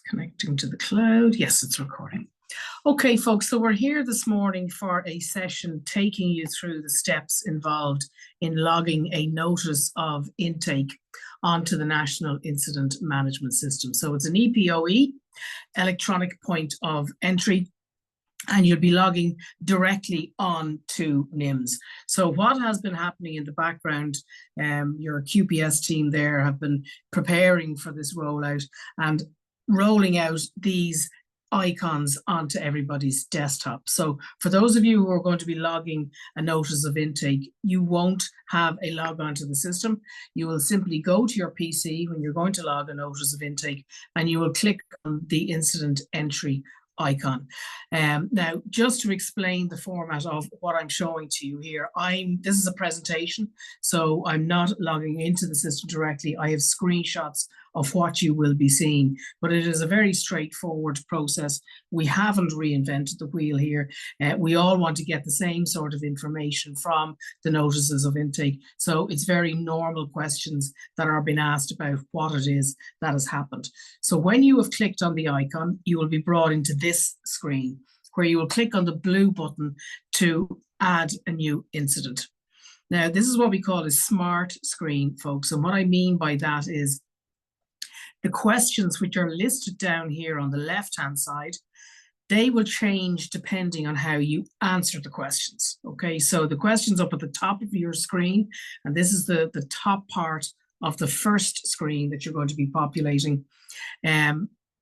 connecting to the cloud. Yes, it's recording. Okay, folks, so we're here this morning for a session taking you through the steps involved in logging a notice of intake onto the National Incident Management System. So it's an EPOE, electronic point of entry, and you'll be logging directly on to NIMS. So what has been happening in the background, your QPS team there have been preparing for this rollout and rolling out these icons onto everybody's desktop. So for those of you who are going to be logging a notice of intake, you won't have a log onto the system. You will simply go to your PC when you're going to log a notice of intake, and you will click on the incident entry icon. Now, just to explain the format of what I'm showing to you here, this is a presentation, so I'm not logging into the system directly. I have screenshots of what you will be seeing, but it is a very straightforward process. We haven't reinvented the wheel here. We all want to get the same sort of information from the notices of intake. So it's very normal questions that are being asked about what it is that has happened. So when you have clicked on the icon, you will be brought into this screen where you will click on the blue button to add a new incident. Now, this is what we call a smart screen, folks. And what I mean by that is the questions which are listed down here on the left-hand side, they will change depending on how you answer the questions. Okay, so the questions up at the top of your screen, and this is the top part of the first screen that you're going to be populating.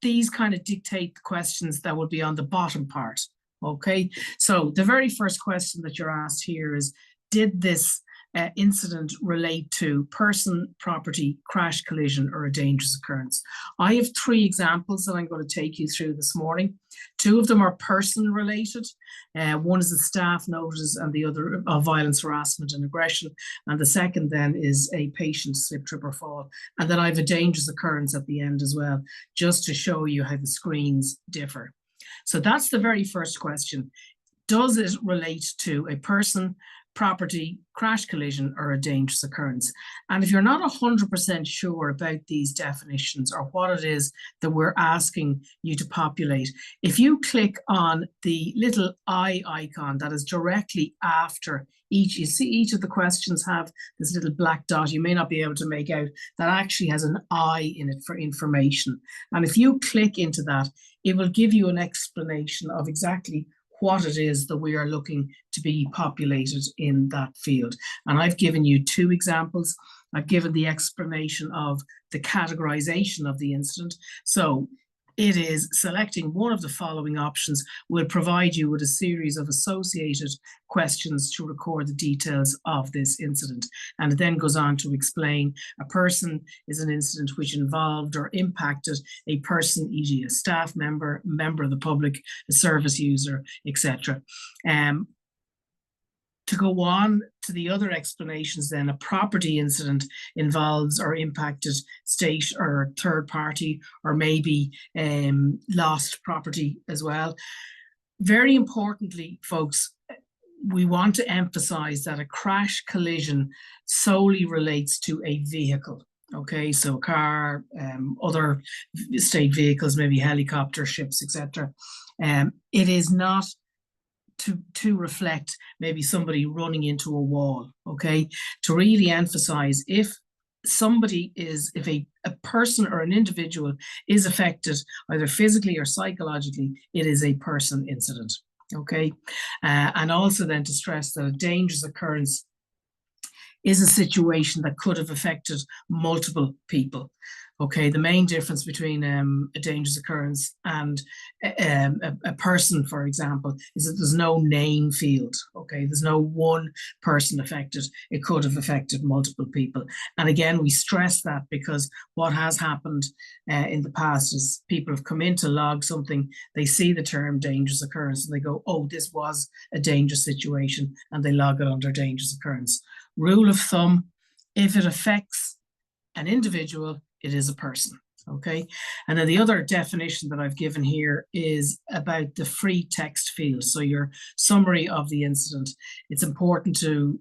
These kind of dictate the questions that will be on the bottom part. Okay, so the very first question that you're asked here is, did this incident relate to person, property, crash, collision, or a dangerous occurrence? I have 3 examples that I'm going to take you through this morning. 2 of them are person related. One is a staff notice and the other of violence, harassment and aggression. And the second then is a patient slip, trip or fall. And then I have a dangerous occurrence at the end as well, just to show you how the screens differ. So that's the very first question. Does it relate to a person, property, crash, collision, or a dangerous occurrence? And if you're not 100% sure about these definitions or what it is that we're asking you to populate, if you click on the little eye icon that is directly after each, you see each of the questions have this little black dot you may not be able to make out that actually has an eye in it for information. And if you click into that, it will give you an explanation of exactly what it is that we are looking to be populated in that field. And I've given you 2 examples. I've given the explanation of the categorization of the incident. So it is selecting one of the following options will provide you with a series of associated questions to record the details of this incident. And it then goes on to explain a person is an incident which involved or impacted a person, e.g. a staff member, member of the public, a service user, etc. To go on to the other explanations then, a property incident involves or impacted state or third party or maybe lost property as well. Very importantly, folks, we want to emphasize that a crash collision solely relates to a vehicle. Okay, so a car, other state vehicles, maybe helicopter, ships, etc. It is not to reflect maybe somebody running into a wall, okay? To really emphasize if a person or an individual is affected either physically or psychologically, it is a person incident, okay? And also then to stress that a dangerous occurrence is a situation that could have affected multiple people. Okay, the main difference between a dangerous occurrence and a person, for example, is that there's no name field. Okay, there's no one person affected. It could have affected multiple people. And again, we stress that because what has happened in the past is people have come in to log something, they see the term dangerous occurrence and they go, oh, this was a dangerous situation, and they log it under dangerous occurrence. Rule of thumb, if it affects an individual, it is a person. Okay, and then the other definition that I've given here is about the free text field. So your summary of the incident. It's important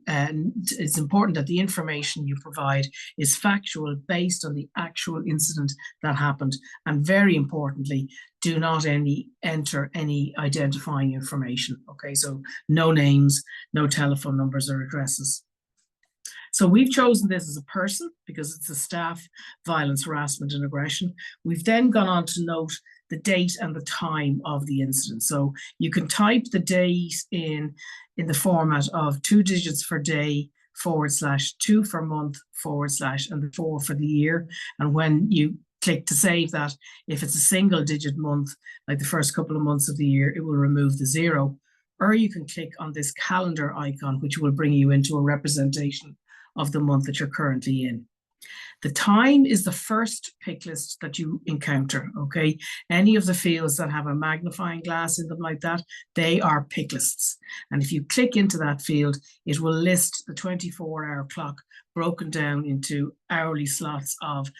that the information you provide is factual, based on the actual incident that happened, and very importantly, do not enter any identifying information. Okay, so no names, no telephone numbers or addresses. So we've chosen this as a person because it's a staff violence, harassment and aggression. We've then gone on to note the date and the time of the incident. So you can type the date in the format of 2 digits for day / 2 for month / and 4 for the year. And when you click to save that, if it's a single digit month, like the first couple of months of the year, it will remove the 0. Or you can click on this calendar icon, which will bring you into a representation of the month that you're currently in. The time is the first pick list that you encounter, okay? Any of the fields that have a magnifying glass in them like that, they are pick lists. And if you click into that field, it will list the 24-hour clock broken down into hourly slots of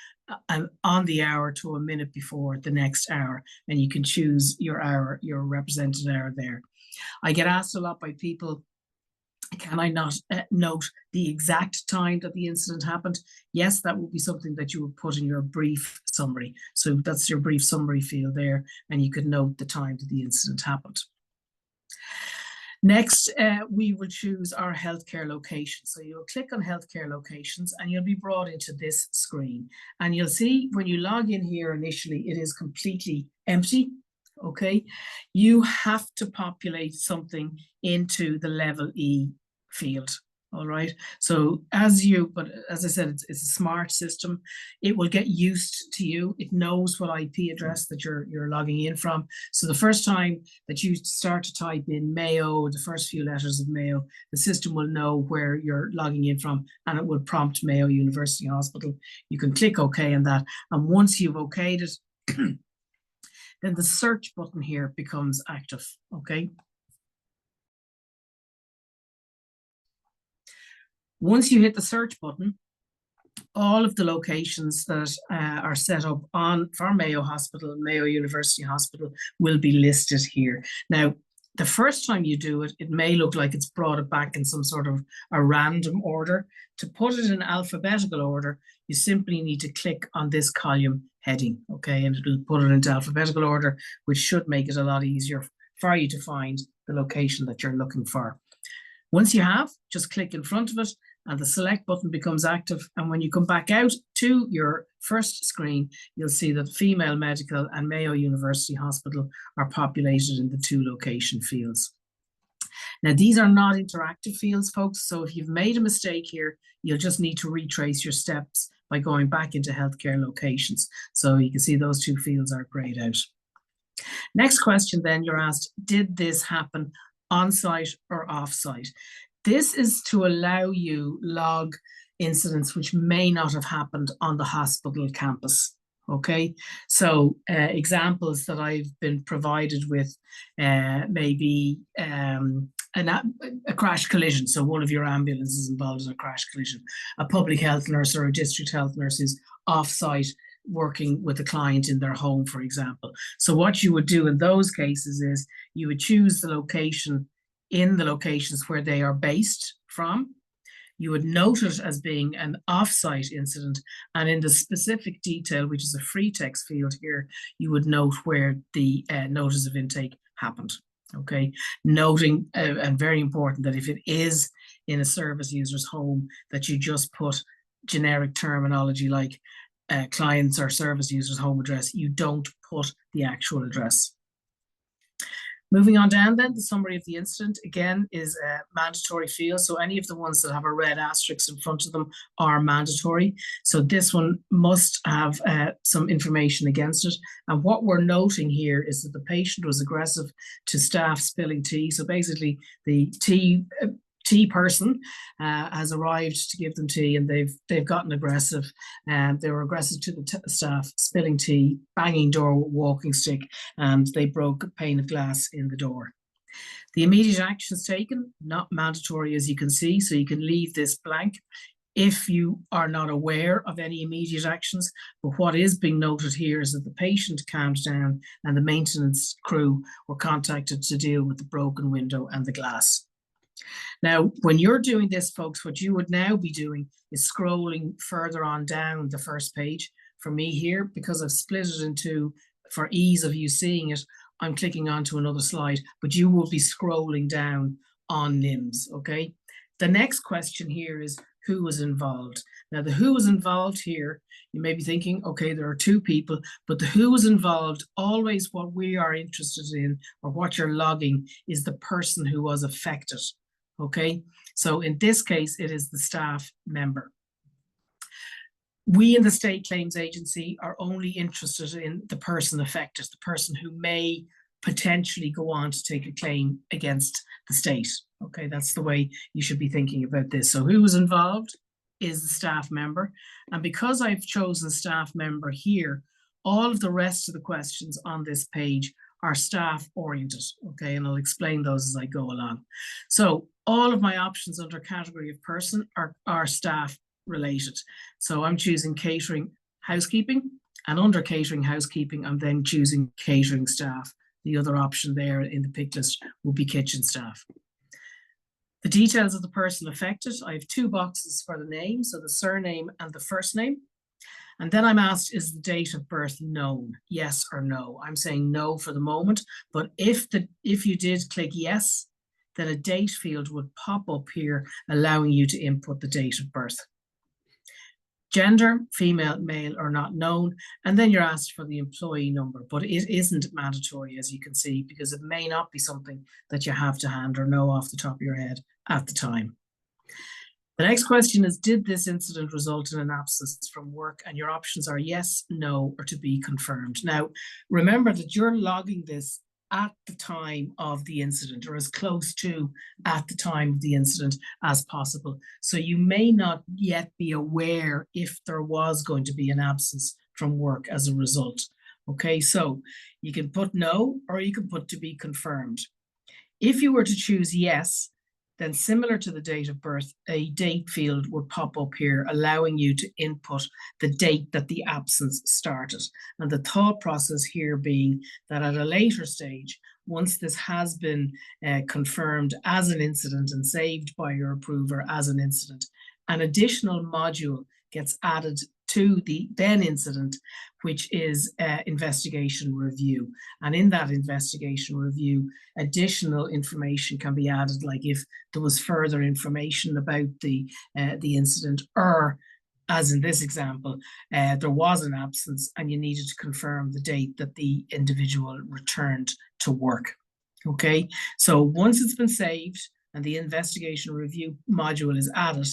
on the hour to a minute before the next hour. And you can choose your hour, your represented hour there. I get asked a lot by people, can I not note the exact time that the incident happened? Yes, that would be something that you would put in your brief summary. So that's your brief summary field there, and you could note the time that the incident happened. Next, we will choose our healthcare location. So you'll click on healthcare locations and you'll be brought into this screen. And you'll see when you log in here initially, it is completely empty. Okay, you have to populate something into the level E field. All right. So but as I said, it's a smart system. It will get used to you. It knows what IP address that you're logging in from. So the first time that you start to type in Mayo, the first few letters of Mayo, the system will know where you're logging in from, and it will prompt Mayo University Hospital. You can click OK on that. And once you've okayed it, then the search button here becomes active, okay? Once you hit the search button, all of the locations that are set up for Mayo Hospital and Mayo University Hospital will be listed here. Now, the first time you do it, it may look like it's brought it back in some sort of a random order. To put it in alphabetical order, you simply need to click on this column heading, okay? And it'll put it into alphabetical order, which should make it a lot easier for you to find the location that you're looking for. Once you have, just click in front of it and the select button becomes active. And when you come back out to your first screen, you'll see that Female Medical and Mayo University Hospital are populated in the 2 location fields. Now, these are not interactive fields, folks. So if you've made a mistake here, you'll just need to retrace your steps by going back into healthcare locations. So you can see those 2 fields are grayed out. Next question then, you're asked, did this happen on-site or off-site? This is to allow you log incidents which may not have happened on the hospital campus. Okay, so examples that I've been provided with maybe a crash collision. So one of your ambulances is involved in a crash collision. A public health nurse or a district health nurse is off-site working with a client in their home, for example. So what you would do in those cases is you would choose the location in the locations where they are based from. You would note it as being an off-site incident, and in the specific detail, which is a free text field here, you would note where the notice of intake happened. Okay, noting and very important that if it is in a service user's home, that you just put generic terminology like clients or service users' home address. You don't put the actual address. Moving on down then, the summary of the incident, again, is a mandatory field. So any of the ones that have a red asterisk in front of them are mandatory. So this one must have some information against it. And what we're noting here is that the patient was aggressive to staff spilling tea. So basically the tea person has arrived to give them tea, and they've gotten aggressive. They were aggressive to the staff, spilling tea, banging door with walking stick, and they broke a pane of glass in the door. The immediate actions taken, not mandatory, as you can see, so you can leave this blank. if you are not aware of any immediate actions. But what is being noted here is that the patient calmed down and the maintenance crew were contacted to deal with the broken window and the glass. Now, when you're doing this, folks, what you would now be doing is scrolling further on down the first page. For me here, because I've split it into, for ease of you seeing it, I'm clicking onto another slide, but you will be scrolling down on NIMS, okay? The next question here is, who was involved? Now, the who was involved here, you may be thinking, okay, there are two people, but the who was involved, always what we are interested in, or what you're logging, is the person who was affected, okay? So in this case, it is the staff member. We in the State Claims Agency are only interested in the person affected, the person who may potentially go on to take a claim against the state. Okay, that's the way you should be thinking about this. So who was involved is the staff member. And because I've chosen staff member here, all of the rest of the questions on this page are staff oriented. Okay, and I'll explain those as I go along. So all of my options under category of person are staff related. So I'm choosing catering, housekeeping, and under catering, housekeeping, I'm then choosing catering staff. The other option there in the pick list will be kitchen staff. The details of the person affected, I have two boxes for the name, so the surname and the first name. And then I'm asked, is the date of birth known? Yes or no? I'm saying no for the moment, but if you did click yes, then a date field would pop up here, allowing you to input the date of birth. Gender, female, male, or not known, and then you're asked for the employee number, but it isn't mandatory, as you can see, because it may not be something that you have to hand or know off the top of your head at the time. The next question is, did this incident result in an absence from work? And your options are yes, no, or to be confirmed. Now, remember that you're logging this at the time of the incident, or as close to at the time of the incident as possible. So you may not yet be aware if there was going to be an absence from work as a result. Okay, so you can put no, or you can put to be confirmed. If you were to choose yes, then similar to the date of birth, a date field would pop up here, allowing you to input the date that the absence started. And the thought process here being that at a later stage, once this has been confirmed as an incident and saved by your approver as an incident, an additional module gets added to the then incident, which is investigation review. And in that investigation review, additional information can be added, like if there was further information about the incident, or as in this example, there was an absence and you needed to confirm the date that the individual returned to work. Okay, so once it's been saved and the investigation review module is added,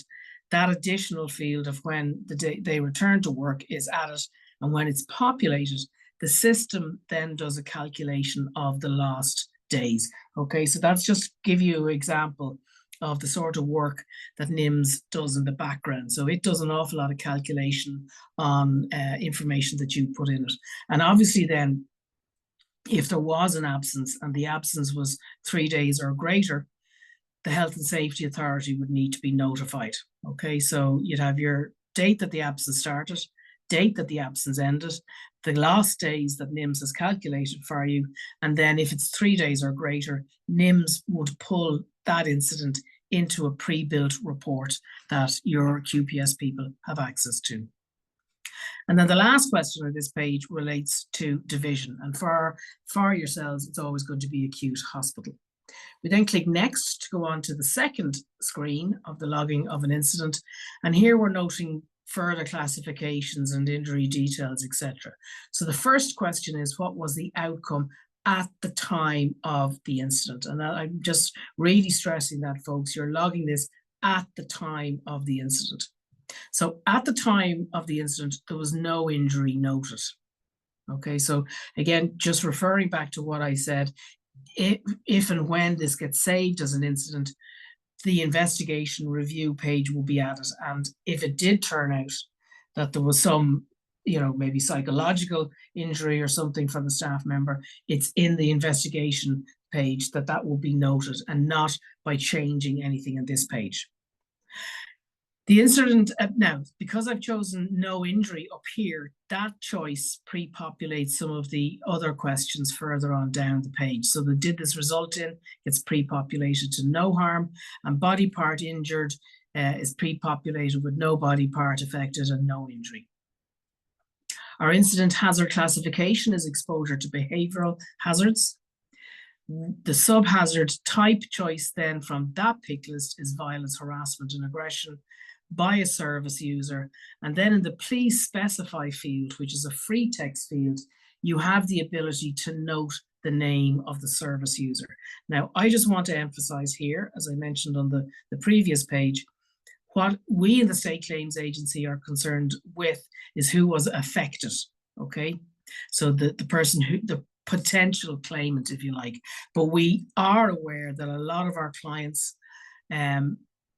that additional field of when the day they return to work is added, and when it's populated, the system then does a calculation of the lost days. Okay, so that's just give you an example of the sort of work that NIMS does in the background. So it does an awful lot of calculation on information that you put in it. And obviously then, if there was an absence and the absence was 3 days or greater, the Health and Safety Authority would need to be notified. Okay, so you'd have your date that the absence started, date that the absence ended, the last days that NIMS has calculated for you, and then if it's 3 days or greater, NIMS would pull that incident into a pre-built report that your QPS people have access to. And then the last question on this page relates to division. And for yourselves, it's always going to be acute hospital. We then click next to go on to the second screen of the logging of an incident. And here we're noting further classifications and injury details, etc. So the first question is, what was the outcome at the time of the incident? And I'm just really stressing that, folks, you're logging this at the time of the incident. So at the time of the incident, there was no injury noted. Okay, so again, just referring back to what I said, if and when this gets saved as an incident, the investigation review page will be added. And if it did turn out that there was some, maybe psychological injury or something from the staff member, it's in the investigation page that will be noted, and not by changing anything in this page. The incident, now, because I've chosen no injury up here, that choice pre-populates some of the other questions further on down the page. So the did this result in gets pre-populated to no harm, and body part injured is pre-populated with no body part affected and no injury. Our incident hazard classification is exposure to behavioral hazards. The sub-hazard type choice then from that pick list is violence, harassment, and aggression by a service user. And then in the please specify field, which is a free text field, you have the ability to note the name of the service user. Now, I just want to emphasize here, as I mentioned on the previous page, what we in the State Claims Agency are concerned with is who was affected, okay? So the person who, the potential claimant, if you like. But we are aware that a lot of our clients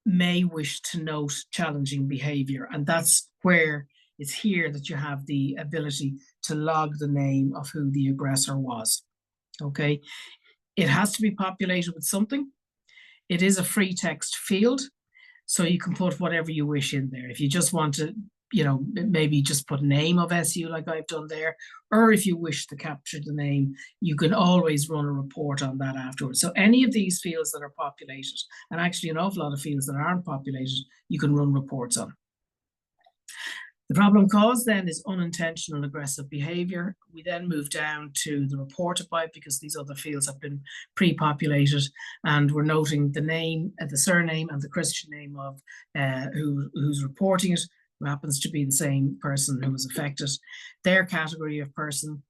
may wish to note challenging behavior, and that's where it's here that you have the ability to log the name of who the aggressor was, okay? It has to be populated with something. It is a free text field, so you can put whatever you wish in there. If you just want to, you know, maybe just put name of SU like I've done there, or if you wish to capture the name, you can always run a report on that afterwards. So any of these fields that are populated, and actually an awful lot of fields that aren't populated, you can run reports on. The problem caused then is unintentional aggressive behavior. We then move down to the report about, because these other fields have been pre-populated, and we're noting the name, the surname and the Christian name of who's reporting it, who happens to be the same person who was affected, their category of person,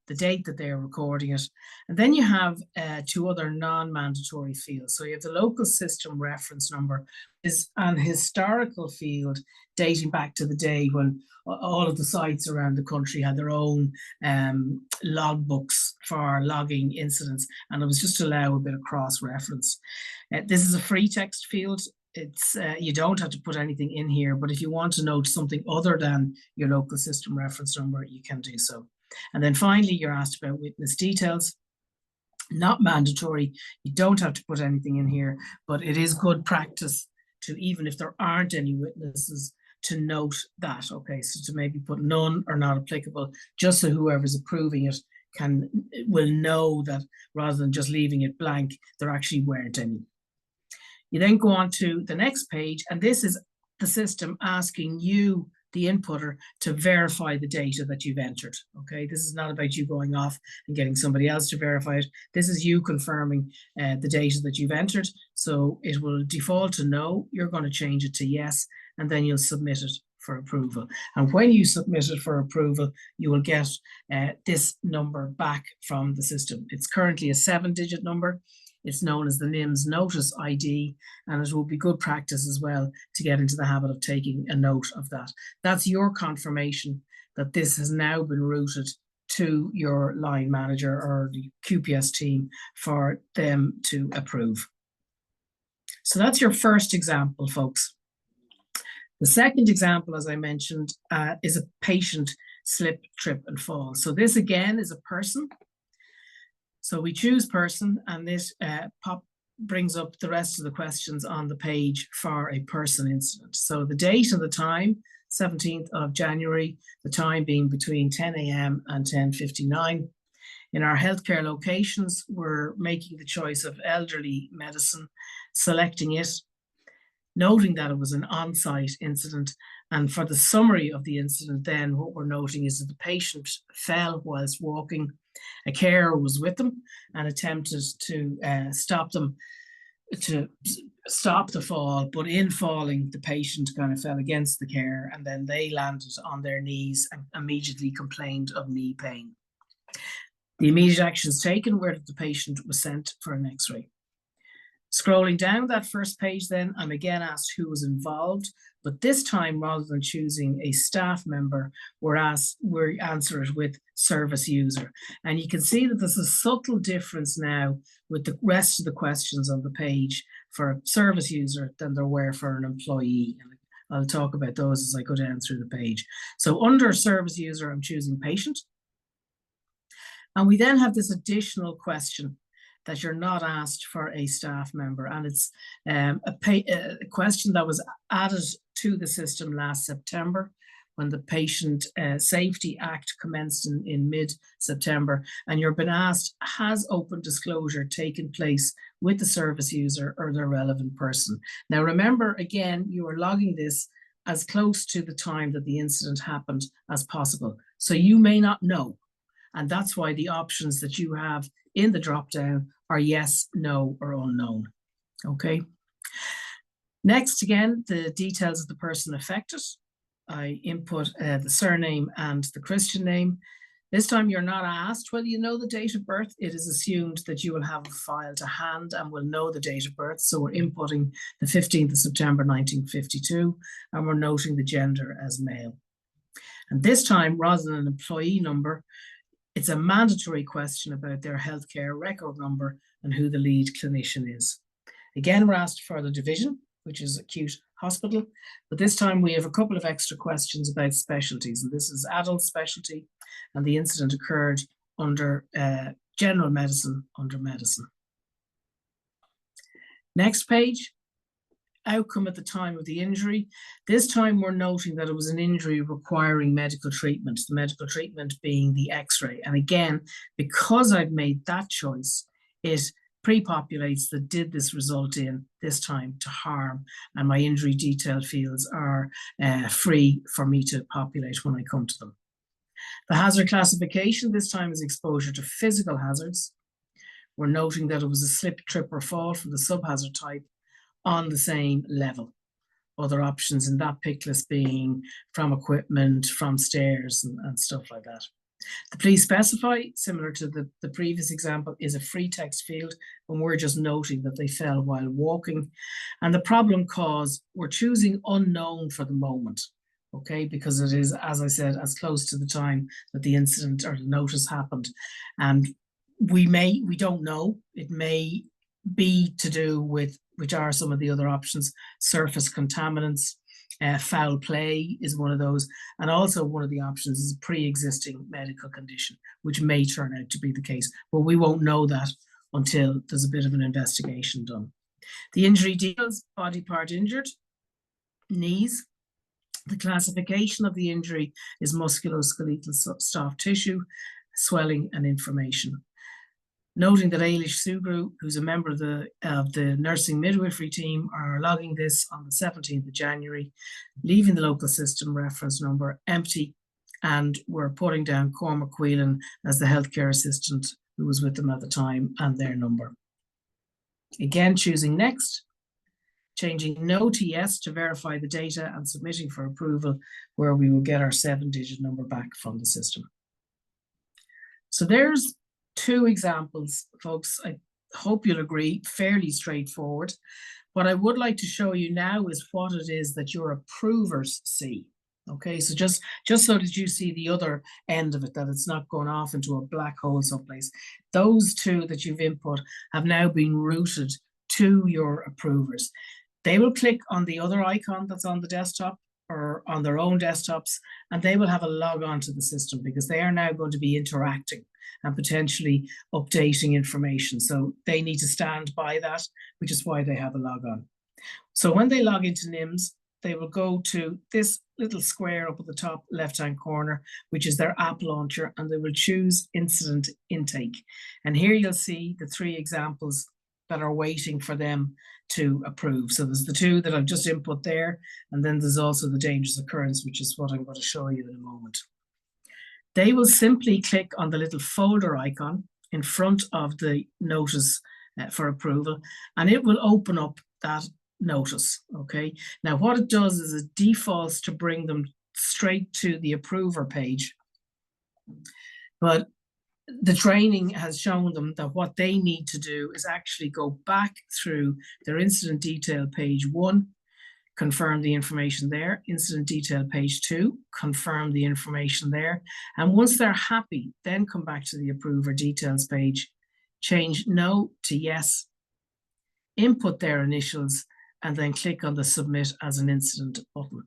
the date that they're recording it. And then you have two other non-mandatory fields. So you have the local system reference number, is an historical field dating back to the day when all of the sites around the country had their own logbooks for logging incidents, and it was just to allow a bit of cross-reference. This is a free text field. It's you don't have to put anything in here, but if you want to note something other than your local system reference number, you can do so. And then finally, you're asked about witness details. Not mandatory. You don't have to put anything in here, but it is good practice to, even if there aren't any witnesses, to note that, okay? So to maybe put none or not applicable, just so whoever's approving it will know that rather than just leaving it blank, there actually weren't any. You then go on to the next page, and this is the system asking you, the inputter, to verify the data that you've entered, okay? This is not about you going off and getting somebody else to verify it. This is you confirming the data that you've entered. So it will default to no, you're going to change it to yes, and then you'll submit it for approval. And when you submit it for approval, you will get this number back from the system. It's currently a 7-digit number. It's known as the NIMS notice ID, and it will be good practice as well to get into the habit of taking a note of that. That's your confirmation that this has now been routed to your line manager or the QPS team for them to approve. So that's your first example, folks. The second example, as I mentioned, is a patient slip, trip, and fall. So this again is a person. So we choose person, and this brings up the rest of the questions on the page for a person incident. So the date and the time, 17th of January, the time being between 10 a.m. and 10:59. In our healthcare locations, we're making the choice of elderly medicine, selecting it, noting that it was an on-site incident. And for the summary of the incident, then what we're noting is that the patient fell whilst walking. A carer was with them and attempted to stop the fall, but in falling, the patient kind of fell against the carer, and then they landed on their knees and immediately complained of knee pain. The immediate actions taken were that the patient was sent for an X-ray. Scrolling down that first page then, I'm again asked who was involved, but this time, rather than choosing a staff member, we answer it with service user. And you can see that there's a subtle difference now with the rest of the questions on the page for a service user than there were for an employee. And I'll talk about those as I go down through the page. So under service user, I'm choosing patient. And we then have this additional question. that you're not asked for a staff member. And it's a question that was added to the system last September when the Patient Safety Act commenced in mid-September. And you're been asked, has open disclosure taken place with the service user or the relevant person? Now, remember, again, you are logging this as close to the time that the incident happened as possible. So you may not know. And that's why the options that you have in the drop-down are yes, no, or unknown. Okay. Next, again, the details of the person affected. I input the surname and the Christian name. This time you're not asked whether you know the date of birth. It is assumed that you will have a file to hand and will know the date of birth. So we're inputting the 15th of September 1952, and we're noting the gender as male. And this time, rather than an employee number, it's a mandatory question about their healthcare record number and who the lead clinician is. Again, we're asked for the division, which is acute hospital, but this time we have a couple of extra questions about specialties, and this is adult specialty, and the incident occurred under general medicine, under medicine. Next page, outcome at the time of the injury. This time we're noting that it was an injury requiring medical treatment, the medical treatment being the X-ray. And again, because I've made that choice, it pre-populates that did this result in, this time, to harm, and my injury detail fields are free for me to populate when I come to them. The hazard classification this time is exposure to physical hazards. We're noting that it was a slip, trip or fall from the subhazard type on the same level. Other options in that pick list being from equipment, from stairs and stuff like that. The please specify, similar to the previous example, is a free text field, and we're just noting that they fell while walking. And the problem cause, we're choosing unknown for the moment, okay, because it is, as I said, as close to the time that the incident or the notice happened. And we don't know, it may be to do with, which are some of the other options, surface contaminants, foul play is one of those, and also one of the options is a pre-existing medical condition, which may turn out to be the case, but we won't know that until there's a bit of an investigation done. The injury details: body part injured, knees. The classification of the injury is musculoskeletal soft tissue, swelling and inflammation. Noting that Ailish Sugru, who's a member of the nursing midwifery team, are logging this on the 17th of January, leaving the local system reference number empty, and we're putting down Cormac Whelan as the healthcare assistant who was with them at the time and their number. Again, choosing next, changing no to yes to verify the data and submitting for approval, where we will get our 7-digit number back from the system. So there's 2 examples, folks. I hope you'll agree, fairly straightforward. What I would like to show you now is what it is that your approvers see. Okay, so just so that you see the other end of it, that it's not going off into a black hole someplace. Those 2 that you've input have now been routed to your approvers. They will click on the other icon that's on the desktop or on their own desktops, and they will have a log on to the system, because they are now going to be interacting and potentially updating information. So they need to stand by that, which is why they have a log on. So when they log into NIMS, they will go to this little square up at the top left-hand corner, which is their app launcher, and they will choose incident intake. And here you'll see the 3 examples that are waiting for them to approve. So there's the 2 that I've just input there, and then there's also the dangerous occurrence, which is what I'm going to show you in a moment. They will simply click on the little folder icon in front of the notice for approval, and it will open up that notice. Okay. Now, what it does is it defaults to bring them straight to the approver page, but the training has shown them that what they need to do is actually go back through their incident detail page 1, confirm the information there, incident detail page 2, confirm the information there, and once they're happy, then come back to the approver details page, change no to yes, input their initials, and then click on the submit as an incident button.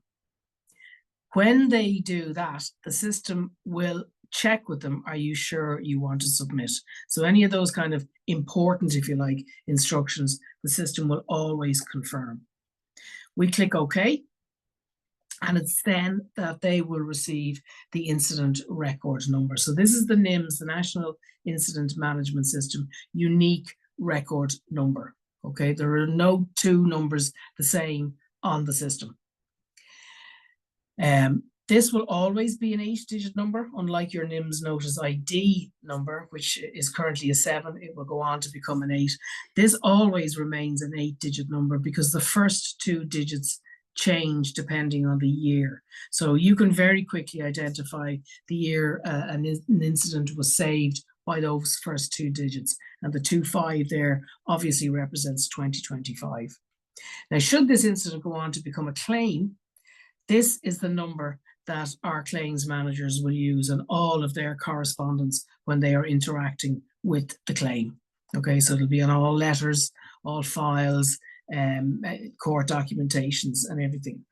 When they do that, the system will check with them, are you sure you want to submit? So any of those kind of important, if you like, instructions, the system will always confirm. We click OK, and it's then that they will receive the incident record number. So this is the NIMS, the National Incident Management System, unique record number. Okay, there are no two numbers the same on the system. This will always be an 8-digit number, unlike your NIMS Notice ID number, which is currently a 7. It will go on to become an 8. This always remains an 8-digit number because the first 2 digits change depending on the year. So you can very quickly identify the year an incident was saved by those first 2 digits. And the 25 there obviously represents 2025. Now, should this incident go on to become a claim, this is the number that our claims managers will use in all of their correspondence when they are interacting with the claim. Okay, so it'll be on all letters, all files, court documentations and everything.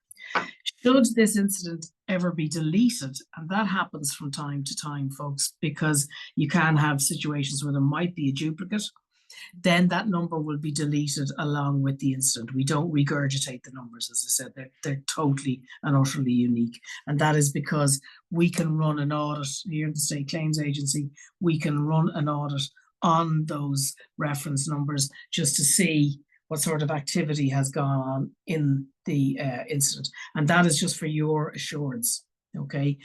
Should this incident ever be deleted, and that happens from time to time, folks, because you can have situations where there might be a duplicate, then that number will be deleted along with the incident. We don't regurgitate the numbers, as I said, they're totally and utterly unique. And that is because we can run an audit here at the State Claims Agency. We can run an audit on those reference numbers just to see what sort of activity has gone on in the incident. And that is just for your assurance, okay?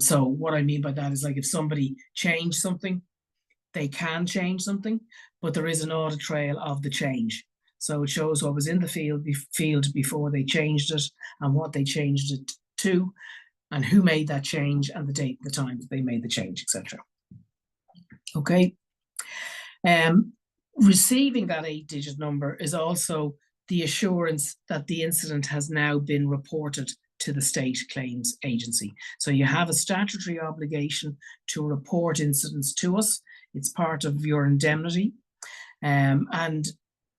So what I mean by that is, like, if somebody changed something, they can change something, but there is an audit trail of the change. So it shows what was in the field before they changed it, and what they changed it to, and who made that change, and the date and the time that they made the change, etc. Okay. Receiving that 8-digit number is also the assurance that the incident has now been reported to the State Claims Agency. So you have a statutory obligation to report incidents to us. It's part of your indemnity. And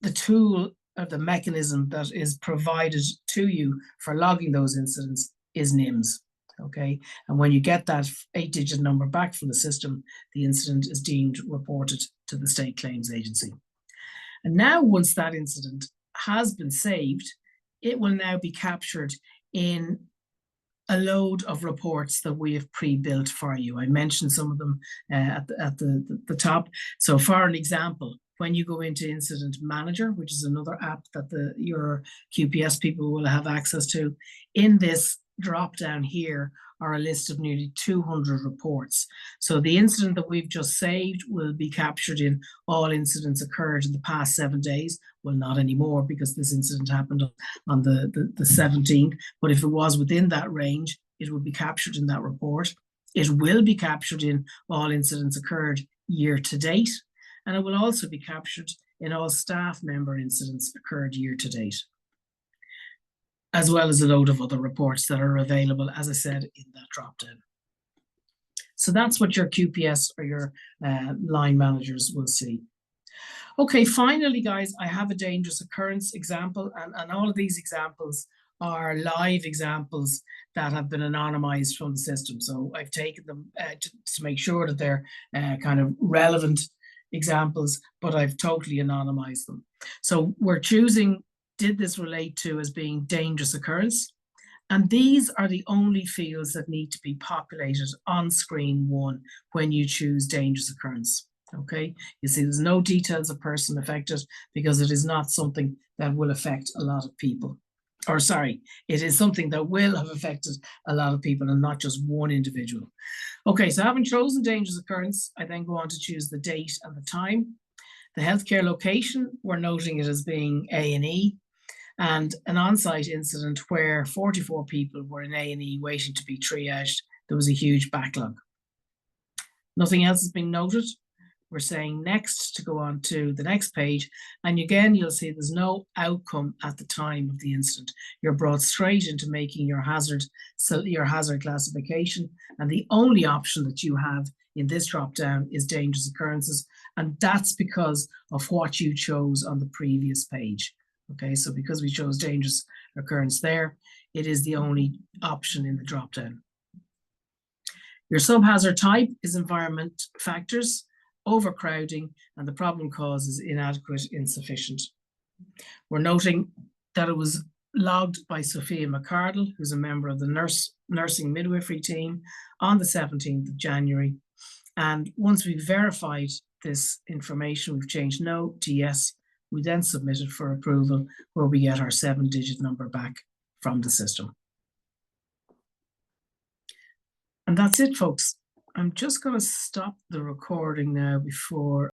the tool or the mechanism that is provided to you for logging those incidents is NIMS. Okay, and when you get that 8-digit number back from the system, the incident is deemed reported to the State Claims Agency. And now, once that incident has been saved, it will now be captured in a load of reports that we have pre-built for you. I mentioned some of them at the top. So for an example, when you go into Incident Manager, which is another app that your QPS people will have access to, in this drop down here are a list of nearly 200 reports. So the incident that we've just saved will be captured in all incidents occurred in the past 7 days. Well, not anymore, because this incident happened on the 17th. But if it was within that range, it will be captured in that report. It will be captured in all incidents occurred year to date. And it will also be captured in all staff member incidents occurred year to date, as well as a load of other reports that are available, as I said, in that drop-down. So that's what your QPS or your line managers will see. Okay, finally, guys, I have a dangerous occurrence example, and all of these examples are live examples that have been anonymized from the system. So I've taken them to make sure that they're kind of relevant examples, but I've totally anonymized them. So we're choosing, did this relate to, as being dangerous occurrence? And these are the only fields that need to be populated on screen 1 when you choose dangerous occurrence. Okay, you see there's no details of person affected because it is not something that will affect a lot of people. Or sorry, it is something that will have affected a lot of people and not just one individual. Okay, so having chosen dangerous occurrence, I then go on to choose the date and the time. The healthcare location, we're noting it as being A&E, and an on-site incident where 44 people were in A&E waiting to be triaged. There was a huge backlog. Nothing else has been noted. We're saying next to go on to the next page. And again, you'll see there's no outcome at the time of the incident. You're brought straight into making your hazard classification. And the only option that you have in this drop down is dangerous occurrences. And that's because of what you chose on the previous page. Okay, so because we chose dangerous occurrence there, it is the only option in the drop down. Your subhazard type is environment factors, overcrowding, and the problem cause is inadequate, insufficient. We're noting that it was logged by Sophia McCardle, who's a member of the nursing midwifery team, on the 17th of January. And once we've verified this information, we've changed no to yes, we then submit it for approval, where we get our 7-digit number back from the system. And that's it, folks. I'm just going to stop the recording now before